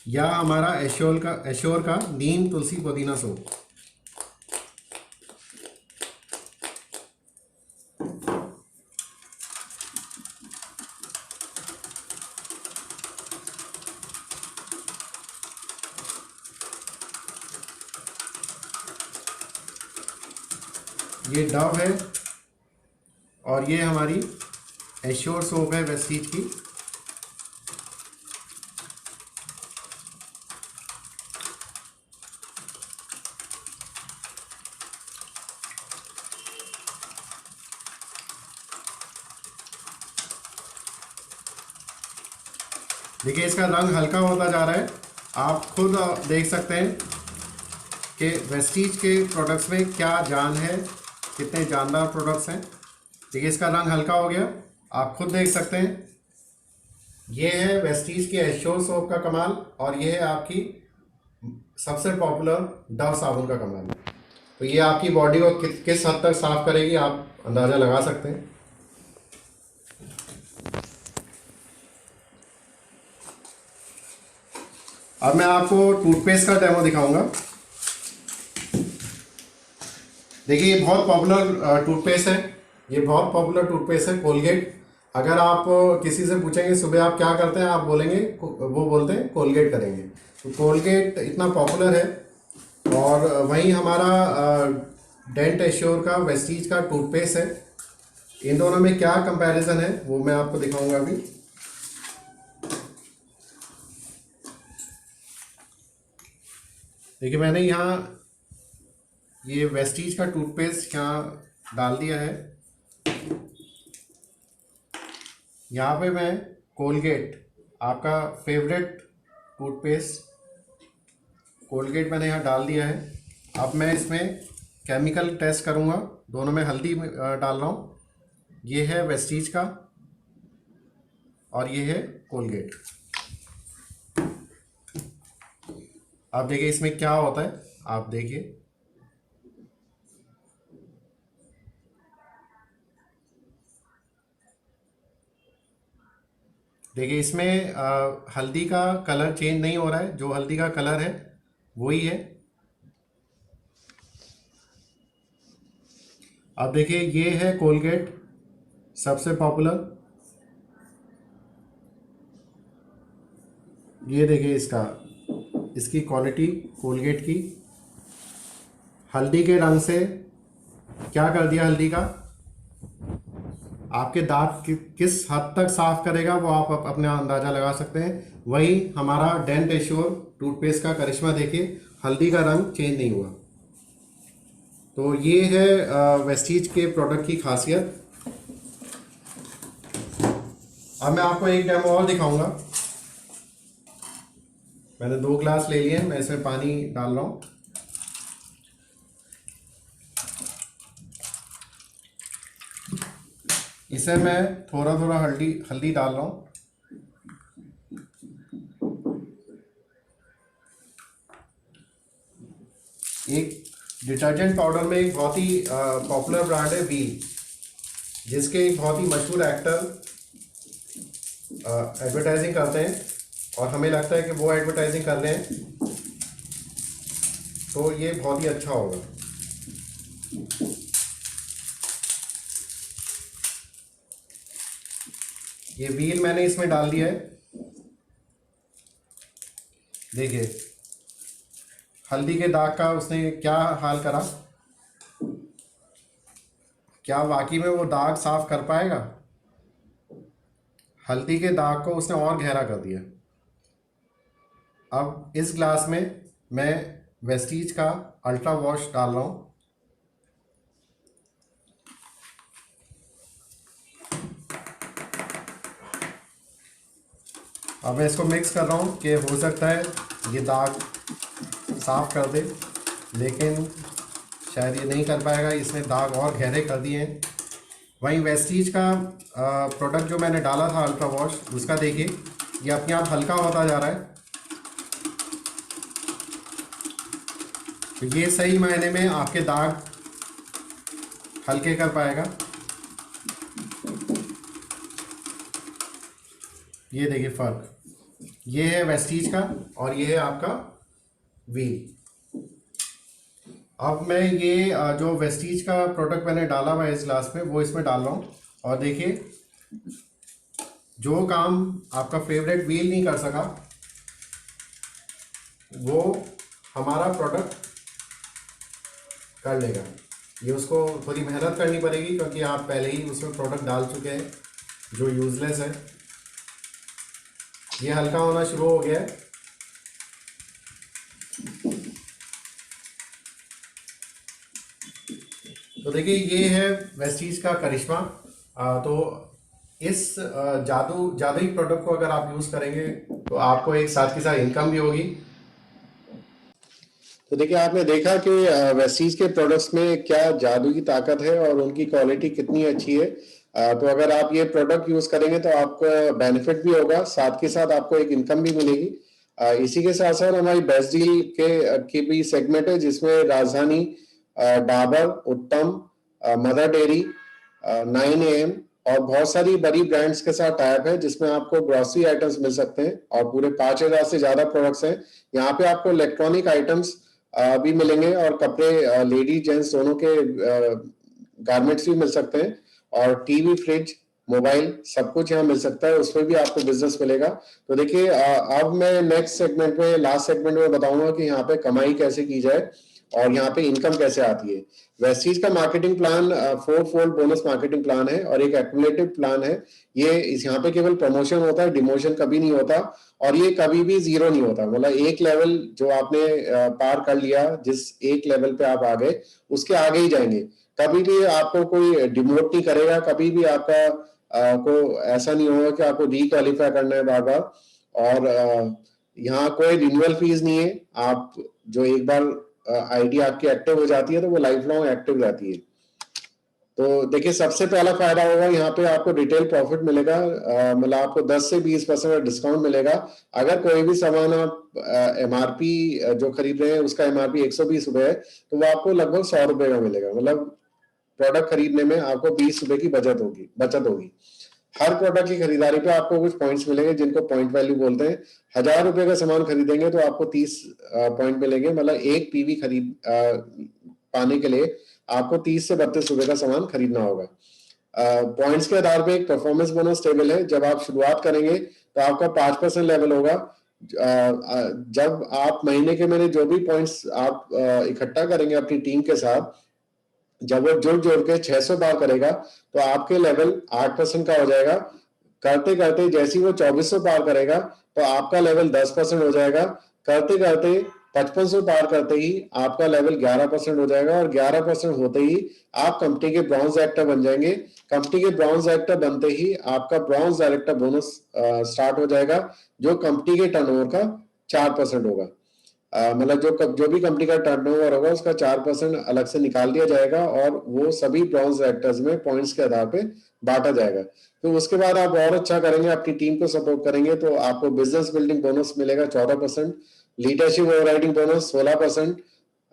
या हमारा एश्योर का नीम तुलसी पुदीना सोप। ये डव है और ये हमारी एश्योर सोप है वेस्टीज की। देखिए इसका रंग हल्का होता जा रहा है। आप खुद देख सकते हैं कि वेस्टीज के प्रोडक्ट्स में क्या जान है, कितने जानदार प्रोडक्ट्स हैं। देखिए इसका रंग हल्का हो गया, आप खुद देख सकते हैं। ये है वेस्टीज के एश्योर सोप का कमाल और ये है आपकी सबसे पॉपुलर डव साबुन का कमाल। तो ये आपकी बॉडी को किस हद तक साफ करेगी आप अंदाज़ा लगा सकते हैं। अब मैं आपको टूथपेस्ट का डेमो दिखाऊंगा। देखिए ये बहुत पॉपुलर टूथपेस्ट है। ये बहुत पॉपुलर टूथपेस्ट है कोलगेट। अगर आप किसी से पूछेंगे सुबह आप क्या करते हैं, आप बोलेंगे, वो बोलते हैं कोलगेट करेंगे। तो कोलगेट इतना पॉपुलर है। और वहीं हमारा डेंट एश्योर का वेस्टीज का टूथपेस्ट है। इन दोनों में क्या कंपैरिजन है वो मैं आपको दिखाऊंगा अभी। देखिए मैंने यहाँ ये वेस्टीज का टूथपेस्ट यहाँ डाल दिया है। यहाँ पे मैं कोलगेट, आपका फेवरेट टूथपेस्ट कोलगेट मैंने यहाँ डाल दिया है। अब मैं इसमें केमिकल टेस्ट करूँगा। दोनों में हल्दी डाल रहा हूँ। ये है वेस्टीज का और ये है कोलगेट। आप देखिए इसमें क्या होता है, आप देखिए। देखिए इसमें हल्दी का कलर चेंज नहीं हो रहा है। जो हल्दी का कलर है वही है। अब देखिए ये है कोलगेट सबसे पॉपुलर। ये देखिए इसकी क्वालिटी कोलगेट की। हल्दी के रंग से क्या कर दिया हल्दी का, आपके दांत किस हद तक साफ करेगा वो आप अपने अंदाज़ा लगा सकते हैं। वही हमारा डेंट एश्योर टूथपेस्ट का करिश्मा देखिए, हल्दी का रंग चेंज नहीं हुआ। तो ये है वेस्टीज के प्रोडक्ट की खासियत। अब मैं आपको एक डेमो और दिखाऊंगा। मैंने 2 ग्लास ले लिए हैं, मैं इसमें पानी डाल रहा हूँ। इसे मैं थोड़ा थोड़ा हल्दी डाल रहा हूँ। एक डिटर्जेंट पाउडर में एक बहुत ही पॉपुलर ब्रांड है व्हील, जिसके एक बहुत ही मशहूर एक्टर एडवर्टाइजिंग करते हैं और हमें लगता है कि वो एडवर्टाइजिंग कर रहे हैं तो ये बहुत ही अच्छा होगा। ये व्हील मैंने इसमें डाल दिया है। देखिए हल्दी के दाग का उसने क्या हाल करा? क्या वाकई में वो दाग साफ कर पाएगा? हल्दी के दाग को उसने और गहरा कर दिया। अब इस ग्लास में मैं वेस्टीज का अल्ट्रा वॉश डाल रहा हूँ। अब मैं इसको मिक्स कर रहा हूँ कि हो सकता है ये दाग साफ कर दे, लेकिन शायद ये नहीं कर पाएगा, इसने दाग और गहरे कर दिए हैं। वहीं वेस्टीज का प्रोडक्ट जो मैंने डाला था अल्ट्रा वॉश, उसका देखिए ये अपने आप हल्का होता जा रहा है। तो ये सही मायने में आपके दाग हल्के कर पाएगा। ये देखिए फ़र्क, ये है वेस्टीज का और ये है आपका व्हील। अब मैं ये जो वेस्टीज का प्रोडक्ट मैंने डाला हुआ है इस ग्लास में, वो इसमें डाल रहा हूँ। और देखिए जो काम आपका फेवरेट व्हील नहीं कर सका, वो हमारा प्रोडक्ट कर लेगा। ये उसको थोड़ी मेहनत करनी पड़ेगी क्योंकि आप पहले ही उसमें प्रोडक्ट डाल चुके हैं जो यूज़लेस है। ये हल्का होना शुरू हो गया है। तो देखिए ये है वेस्टीज का करिश्मा। तो इस जादुई प्रोडक्ट को अगर आप यूज़ करेंगे तो आपको एक साथ के साथ इनकम भी होगी। तो देखिए आपने देखा कि वेस्टीज के प्रोडक्ट्स में क्या जादू की ताकत है और उनकी क्वालिटी कितनी अच्छी है। तो अगर आप ये प्रोडक्ट यूज करेंगे तो आपको बेनिफिट भी होगा, साथ के साथ आपको एक इनकम भी मिलेगी। इसी के साथ साथ हमारी बेस्ट डील की भी सेगमेंट है जिसमें राजधानी, डाबर, उत्तम, मदर डेयरी, 9 AM और बहुत सारी बड़ी ब्रांड्स के साथ टाइप है जिसमें आपको ग्रोसरी आइटम्स मिल सकते हैं और पूरे 5,000 से ज्यादा प्रोडक्ट्स हैं। यहाँ पे आपको इलेक्ट्रॉनिक आइटम्स भी मिलेंगे और कपड़े, लेडीज जेंट्स दोनों के गारमेंट्स भी मिल सकते हैं और टीवी, फ्रिज, मोबाइल सब कुछ यहाँ मिल सकता है, उसमें भी आपको बिजनेस मिलेगा। तो देखिए अब मैं नेक्स्ट सेगमेंट में, लास्ट सेगमेंट में बताऊंगा कि यहाँ पे कमाई कैसे की जाए और यहाँ पे इनकम कैसे आती है। वेस्टीज का marketing plan 4-fold bonus marketing plan है और एक एक्युमुलेटिव प्लान है। ये इस यहाँ पे केवल प्रमोशन होता है, डिमोशन कभी नहीं होता और ये कभी भी जीरो नहीं होता। मतलब एक लेवल जो आपने पार कर लिया, जिस एक लेवल पे आप आ गए उसके आगे ही जाएंगे। कभी भी आपको कोई डिमोट नहीं करेगा, कभी भी आपका को ऐसा नहीं होगा कि आपको रिक्वालिफाई करना है बार बार। और यहाँ कोई रिन्यूअल फीस नहीं है। आप जो एक बार आईडी आपकी एक्टिव हो जाती है तो वो लाइफ लॉन्ग एक्टिव रहती है। तो देखिए सबसे पहला फायदा होगा यहाँ पे आपको रिटेल प्रॉफिट मिलेगा। मतलब आपको 10 से 20% का डिस्काउंट मिलेगा। अगर कोई भी सामान आप एमआरपी जो खरीद रहे हैं उसका एमआरपी 120 रुपए है तो वो आपको लगभग 100 रुपए का मिलेगा। मतलब प्रोडक्ट खरीदने में आपको 20 रुपए की बचत होगी। हर प्रोडक्ट की खरीदारी पे आपको कुछ पॉइंट्स मिलेंगे जिनको पॉइंट वैल्यू बोलते हैं। 1,000 रुपए का सामान खरीदेंगे तो आपको 30 पॉइंट मिलेंगे। मतलब एक पीवी खरीद पाने के लिए आपको 30 से 32 रुपए का सामान खरीदना होगा। पॉइंट्स के आधार पे एक परफॉर्मेंस बोनस टेबल है। जब आप शुरुआत करेंगे तो आपका 5% लेवल होगा। जब आप महीने के महीने जो भी पॉइंट्स आप इकट्ठा करेंगे अपनी टीम के साथ, जब वो जुड़ जोड़ के 600 पार करेगा तो आपके लेवल 8% का हो जाएगा। करते करते जैसे ही वो 2400 पार करेगा तो आपका लेवल 10% हो जाएगा। करते करते 5500 पार करते ही आपका लेवल 11% हो जाएगा और 11% होते ही आप कंपनी के ब्रॉन्ज डायरेक्टर बन जाएंगे। कंपनी के ब्रॉन्ज डायरेक्टर बनते ही आपका ब्रॉन्ज डायरेक्टर बोनस स्टार्ट हो जाएगा जो कंपनी के टर्नओवर का 4% होगा। मतलब जो भी कंपनी का टर्नओवर होगा उसका 4% अलग से निकाल दिया जाएगा और वो सभी ब्रॉन्ज डायरेक्टर्स में पॉइंट्स के आधार पे बांटा जाएगा। तो उसके बाद आप और अच्छा करेंगे, अपनी टीम को सपोर्ट करेंगे तो आपको बिजनेस बिल्डिंग बोनस मिलेगा 14%, लीडरशिप ओवरराइडिंग बोनस 16%।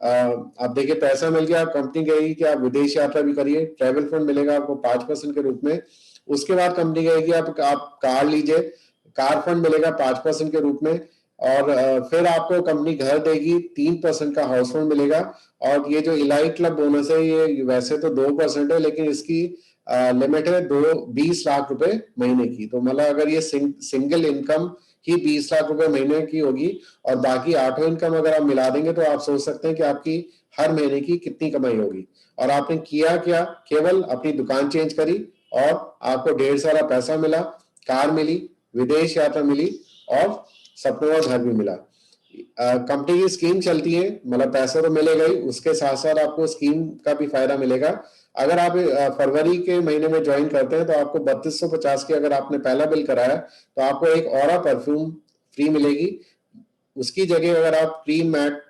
आप देखिए पैसा मिल गया, आप कंपनी कहेगी कि आप विदेश यात्रा भी करिए, ट्रैवल फंड मिलेगा आपको 5% के रूप में। उसके बाद कंपनी कहेगी आप कार लीजिए, कार फंड मिलेगा 5% के रूप में। और फिर आपको कंपनी घर देगी, 3% का हाउस फंड मिलेगा। और ये जो इलाइट क्लब बोनस है ये वैसे तो 2% है लेकिन इसकी लिमिट है 20 लाख रुपए महीने की। तो मतलब अगर ये सिंगल इनकम ही 20 लाख रुपए महीने की होगी और बाकी 8 इनकम अगर आप मिला देंगे तो आप सोच सकते हैं कि आपकी हर महीने की कितनी कमाई होगी। और आपने किया क्या, केवल अपनी दुकान चेंज करी और आपको ढेर सारा पैसा मिला, कार मिली, विदेश यात्रा मिली और सपनों का घर भी मिला। कंपनी की स्कीम चलती है, मतलब पैसा तो मिलेगा ही, उसके साथ साथ आपको स्कीम का भी फायदा मिलेगा। अगर आप फरवरी के महीने में ज्वाइन करते हैं तो आपको 3250 की अगर आपने पहला बिल कराया तो आपको एक ऑरा परफ्यूम फ्री मिलेगी। उसकी जगह अगर आप क्रीम मैट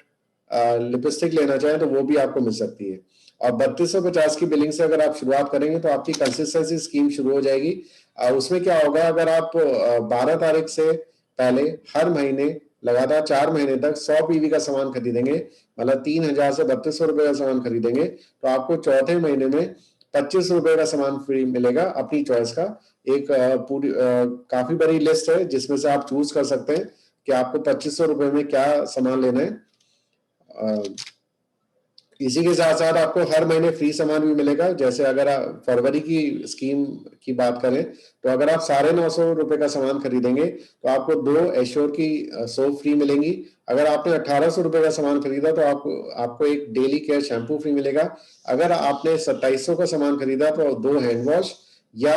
लिपस्टिक लेना चाहें तो वो भी आपको मिल सकती है। और 3250 की बिलिंग से अगर आप शुरुआत करेंगे तो आपकी कंसिस्टेंसी स्कीम शुरू हो जाएगी। उसमें क्या होगा, अगर आप 12 तारीख से पहले हर महीने लगातार 4 महीने तक 100 पीवी का सामान खरीदेंगे, मतलब 3000 से 3200 रुपए का सामान खरीदेंगे, तो आपको चौथे महीने में 25 रुपए का सामान फ्री मिलेगा अपनी चॉइस का। एक पूरी काफी बड़ी लिस्ट है जिसमें से आप चूज कर सकते हैं कि आपको 2500 रुपए में क्या सामान लेना है। इसी के साथ साथ आपको हर महीने फ्री सामान भी मिलेगा। जैसे अगर आप फरवरी की स्कीम की बात करें तो अगर आप 950 रुपए का सामान खरीदेंगे तो आपको 2 एश्योर की सोप फ्री मिलेंगी। अगर आपने 1800 रुपए का सामान खरीदा तो आपको एक डेली केयर शैम्पू फ्री मिलेगा। अगर आपने 2700 का सामान खरीदा तो 2 हैंड वॉश या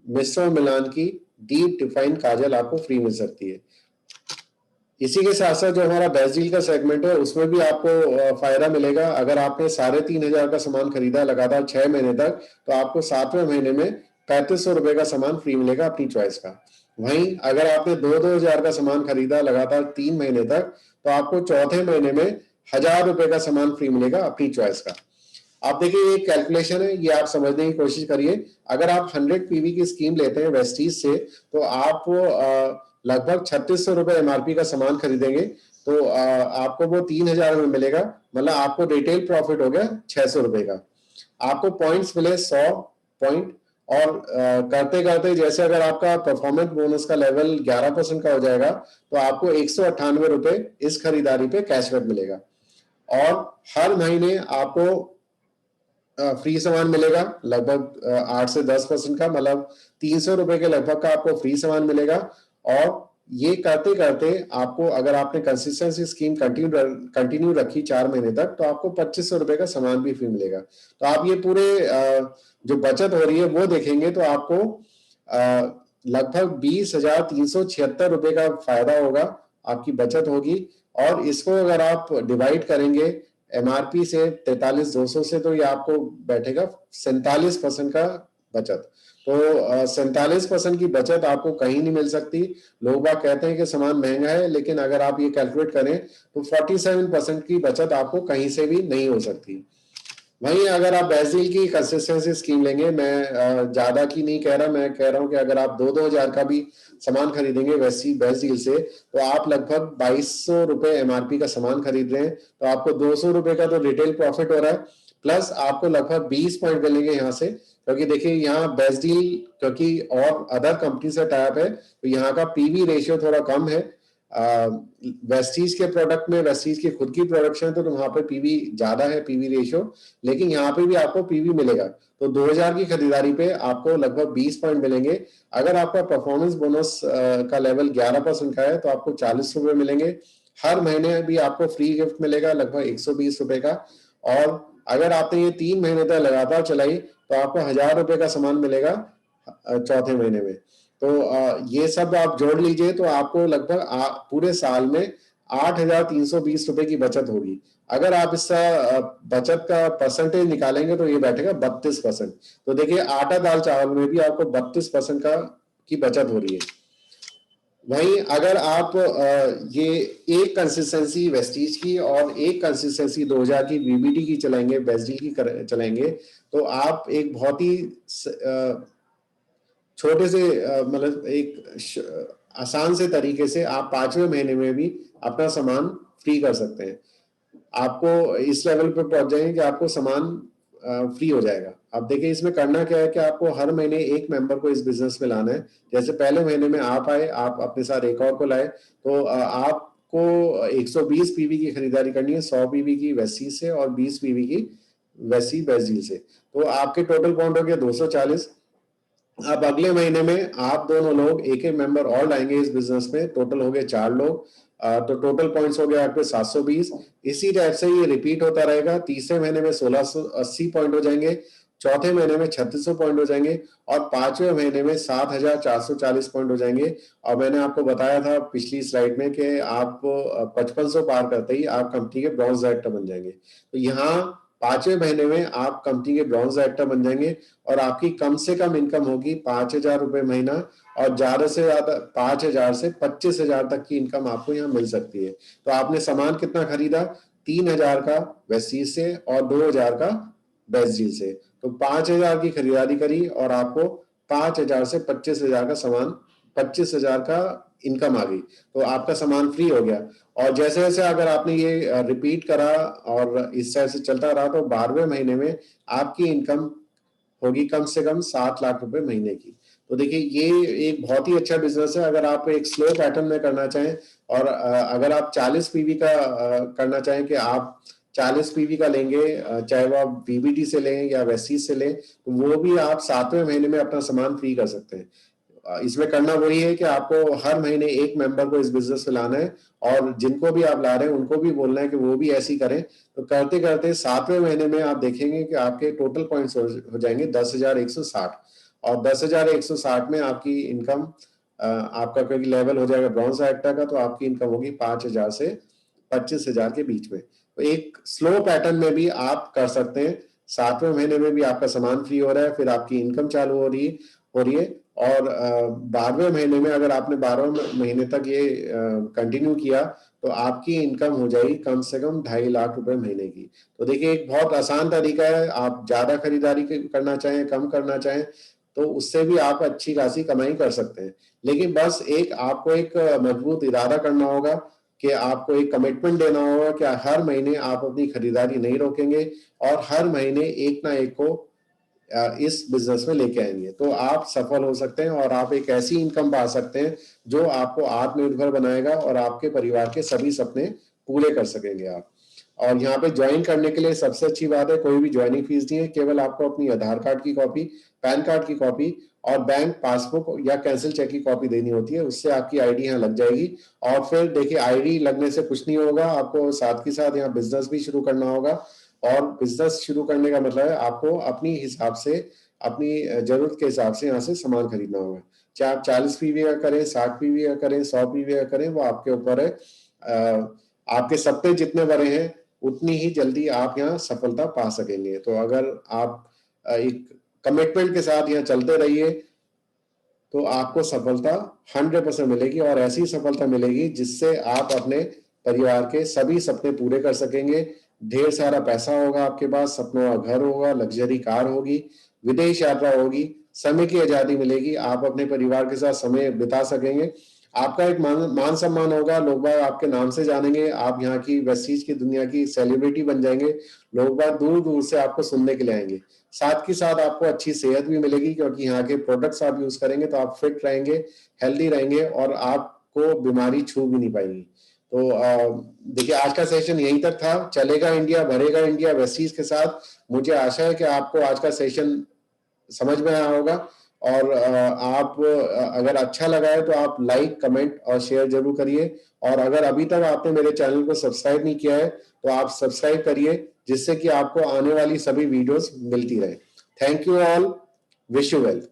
मिस्टर मिलान की डीप डिफाइन काजल आपको फ्री मिल सकती है। इसी के साथ साथ जो हमारा बेस्ट डील का सेगमेंट है उसमें भी आपको फायदा मिलेगा। अगर आपने 3500 का सामान खरीदा लगातार 6 महीने तक तो आपको 7वें महीने में 3500 रुपए का सामान फ्री मिलेगा अपनी चॉइस का। वहीं अगर आपने 2-2000 का सामान खरीदा लगातार 3 महीने तक तो आपको चौथे महीने में 1000 रुपए का सामान फ्री मिलेगा अपनी चॉइस का। आप देखिए ये कैलकुलेशन है, ये आप समझने की कोशिश करिए। अगर आप 100 पीवी की स्कीम लेते हैं वेस्टीज से तो आप लगभग 3600 रुपए एमआरपी का सामान खरीदेंगे तो आपको वो 3000 में मिलेगा, मतलब आपको रिटेल प्रॉफिट हो गया 600 रुपए का। आपको पॉइंट्स मिले 100 पॉइंट और करते करते जैसे अगर आपका परफॉर्मेंस बोनस का लेवल 11% का हो जाएगा तो आपको 198 रुपए इस खरीदारी पे कैशबैक मिलेगा। और हर महीने आपको फ्री सामान मिलेगा लगभग 8 से 10% का, मतलब 300 रुपए के लगभग का आपको फ्री सामान मिलेगा। और ये करते करते आपको अगर आपने कंसिस्टेंसी स्कीम कंटिन्यू रखी 4 महीने तक तो आपको 2500 रुपए का सामान भी फ्री मिलेगा। तो आप ये पूरे जो बचत हो रही है वो देखेंगे तो आपको लगभग 20,376 रुपए का फायदा होगा, आपकी बचत होगी। और इसको अगर आप डिवाइड करेंगे एमआरपी से 43,200 से तो ये आपको बैठेगा 47% का बचत। तो 47% की बचत आपको कहीं नहीं मिल सकती। लोग बाग कहते हैं कि सामान महंगा है, लेकिन अगर आप ये कैलकुलेट करें तो 47% की बचत आपको कहीं से भी नहीं हो सकती। वहीं अगर आप बेस्ट डील की कंसिस्टेंसी स्कीम लेंगे, मैं ज्यादा की नहीं कह रहा, मैं कह रहा हूं कि अगर आप 2-2 हजार का भी सामान खरीदेंगे बेस्ट डील से तो आप लगभग 2200 रुपए एमआरपी का सामान खरीद रहे हैं तो आपको 200 रुपए का तो रिटेल प्रॉफिट हो रहा है, प्लस आपको लगभग 20 पॉइंट मिलेंगे यहाँ से। क्योंकि देखिए यहाँ बेस्ट डील क्योंकि और अदर कंपनी से टाइप है तो यहाँ का पीवी रेशियो थोड़ा कम है। वेस्टीज के प्रोडक्ट में वेस्टीज की खुद की प्रोडक्शन है तो वहां पे पीवी ज्यादा है, पीवी रेशियो, लेकिन यहाँ पे भी आपको पीवी मिलेगा। तो 2000 की खरीदारी पे आपको लगभग 20 पॉइंट मिलेंगे। अगर आपका परफॉर्मेंस बोनस का लेवल 11% का है तो आपको 40 रुपए मिलेंगे। हर महीने भी आपको फ्री गिफ्ट मिलेगा लगभग 120 रुपए का। और अगर आपने ये 3 महीने तक लगातार चलाई तो आपको 1000 रुपए का सामान मिलेगा चौथे महीने में। तो ये सब आप जोड़ लीजिए तो आपको लगभग पूरे साल में 8,320 रुपए की बचत होगी। अगर आप इसका बचत का परसेंटेज निकालेंगे तो ये बैठेगा 32%। तो देखिए आटा दाल चावल में भी आपको 32% का की बचत हो रही है। वहीं अगर आप ये एक कंसिस्टेंसी वेस्टीज की और एक कंसिस्टेंसी 2000 की वीबीडी की चलाएंगे, बेस्ट डील की चलाएंगे तो आप एक बहुत ही छोटे से मतलब एक आसान से तरीके से आप 5वें महीने में भी अपना सामान फ्री कर सकते हैं। आपको इस लेवल पे पहुंच जाएंगे कि आपको सामान फ्री हो जाएगा। अब देखिए इसमें करना क्या है कि आपको हर महीने एक मेंबर को इस बिजनेस में लाना है। जैसे पहले महीने में आप आए, आप अपने साथ एक और को लाए तो आपको 120 पीवी की खरीदारी करनी है, 100 पीवी की वेस्टी से और 20 पीवी की वेस्टी बेस्ट डील से। तो आपके टोटल पॉइंट हो गया 240। अब अगले महीने में आप दोनों लोग एक एक मेंबर और लाएंगे इस बिजनेस में, टोटल हो गए 4 लोग। तो टोटल पॉइंट्स हो गए आपके 720। इसी टाइप से ये रिपीट होता रहेगा। तीसरे महीने में 1680 पॉइंट हो जाएंगे, चौथे महीने में 3600 पॉइंट हो जाएंगे और पांचवें महीने में 7440 पॉइंट हो जाएंगे। और मैंने आपको बताया था पिछली स्लाइड में कि आप 5500 पार करते ही आप कंपनी के ब्रॉन्ज डायरेक्टर बन जाएंगे। तो यहाँ पांचवें महीने में आप कंपनी के ब्रॉन्ज डायरेक्टर बन जाएंगे और आपकी कम से कम इनकम होगी 5000 रुपए महीना, और ज्यादा से ज्यादा 5000 से 25000 तक की इनकम आपको यहाँ मिल सकती है। तो आपने सामान कितना खरीदा? 3000 का वेस्टीज से और 2000 का बेस्टडील से। तो 5000 की खरीदारी करी और आपको 5000 से 25000 का सामान, 25000 का इनकम आ गई, तो आपका सामान फ्री हो गया। और जैसे जैसे अगर आपने ये रिपीट करा और इस तरह से चलता रहा तो 12वें महीने में आपकी इनकम होगी कम से कम 7 लाख रुपए महीने की। तो देखिए ये एक बहुत ही अच्छा बिजनेस है। अगर आप एक स्लो पैटर्न में करना चाहें और अगर आप 40 पीवी का करना चाहें कि आप 40 पीवी का लेंगे, चाहे वो आप वीबीटी से लें या वेस्टीज से लें, तो वो भी आप 7वें महीने में अपना सामान फ्री कर सकते हैं। इसमें करना वही है कि आपको हर महीने एक मेंबर को इस बिजनेस में लाना है और जिनको भी आप ला रहे हैं उनको भी बोलना है कि वो भी ऐसी करें। तो करते करते 7वें महीने में आप देखेंगे कि आपके टोटल पॉइंट्स हो जाएंगे 10,160, और 10,160 में आपकी इनकम, आपका क्योंकि लेवल हो जाएगा ब्रॉन्ज डायरेक्टर का, तो आपकी इनकम होगी 5,000 से 25,000 के बीच में। तो एक स्लो पैटर्न में भी आप कर सकते हैं। 7वें महीने में भी आपका सामान फ्री हो रहा है, फिर आपकी इनकम चालू हो रही है। और 12वें महीने में अगर आपने 12वें महीने तक ये कंटिन्यू किया तो आपकी इनकम हो जाएगी कम से कम 2.5 लाख रुपए महीने की। तो देखिए एक बहुत आसान तरीका है। आप ज्यादा खरीदारी करना चाहें, कम करना चाहें, तो उससे भी आप अच्छी खासी कमाई कर सकते हैं। लेकिन बस एक आपको एक मजबूत इरादा करना होगा कि आपको एक कमिटमेंट देना होगा कि हर महीने आप अपनी खरीदारी नहीं रोकेंगे और हर महीने एक ना एक को इस बिजनेस में लेके आएंगे, तो आप सफल हो सकते हैं और आप एक ऐसी इनकम पा सकते हैं जो आपको आत्मनिर्भर बनाएगा और आपके परिवार के सभी सपने पूरे कर सकेंगे आप। और यहाँ पे ज्वाइन करने के लिए सबसे अच्छी बात है, कोई भी ज्वाइनिंग फीस नहीं है, केवल आपको अपनी आधार कार्ड की कॉपी, पैन कार्ड की कॉपी और बैंक पासबुक या कैंसिल चेक की कॉपी देनी होती है। उससे आपकी आईडी यहाँ लग जाएगी। और फिर देखिए आईडी लगने से कुछ नहीं होगा, आपको साथ के साथ यहाँ बिजनेस भी शुरू करना होगा। और बिजनेस शुरू करने का मतलब है आपको अपनी हिसाब से, अपनी जरूरत के हिसाब से यहाँ से सामान खरीदना होगा। चाहे आप 40 पीवी का करें, 60 पीवी का करें, 100 पीवी का करें, वो आपके ऊपर है। आपके सपने जितने बड़े हैं उतनी ही जल्दी आप यहाँ सफलता पा सकेंगे। तो अगर आप एक कमिटमेंट के साथ यहाँ चलते रहिए तो आपको सफलता 100% मिलेगी, और ऐसी सफलता मिलेगी जिससे आप अपने परिवार के सभी सपने पूरे कर सकेंगे। ढेर सारा पैसा होगा आपके पास, सपनों का घर होगा, लग्जरी कार होगी, विदेश यात्रा होगी, समय की आजादी मिलेगी, आप अपने परिवार के साथ समय बिता सकेंगे। आपका एक मान सम्मान होगा, लोग बाग आपके नाम से जानेंगे, आप यहाँ की वेस्टीज की दुनिया की सेलिब्रिटी बन जाएंगे। लोग बाग दूर दूर से आपको सुनने के लिए आएंगे। साथ के साथ आपको अच्छी सेहत भी मिलेगी क्योंकि यहाँ के प्रोडक्ट्स आप यूज करेंगे तो आप फिट रहेंगे, हेल्दी रहेंगे और आपको बीमारी छू भी नहीं पाएगी। तो देखिए आज का सेशन यहीं तक था। चलेगा इंडिया, भरेगा इंडिया वेस्टीज के साथ। मुझे आशा है कि आपको आज का सेशन समझ में आया होगा। और आप अगर अच्छा लगा है तो आप लाइक, कमेंट और शेयर जरूर करिए। और अगर अभी तक आपने मेरे चैनल को सब्सक्राइब नहीं किया है तो आप सब्सक्राइब करिए, जिससे कि आपको आने वाली सभी वीडियोस मिलती रहे। Thank you all, wish you well.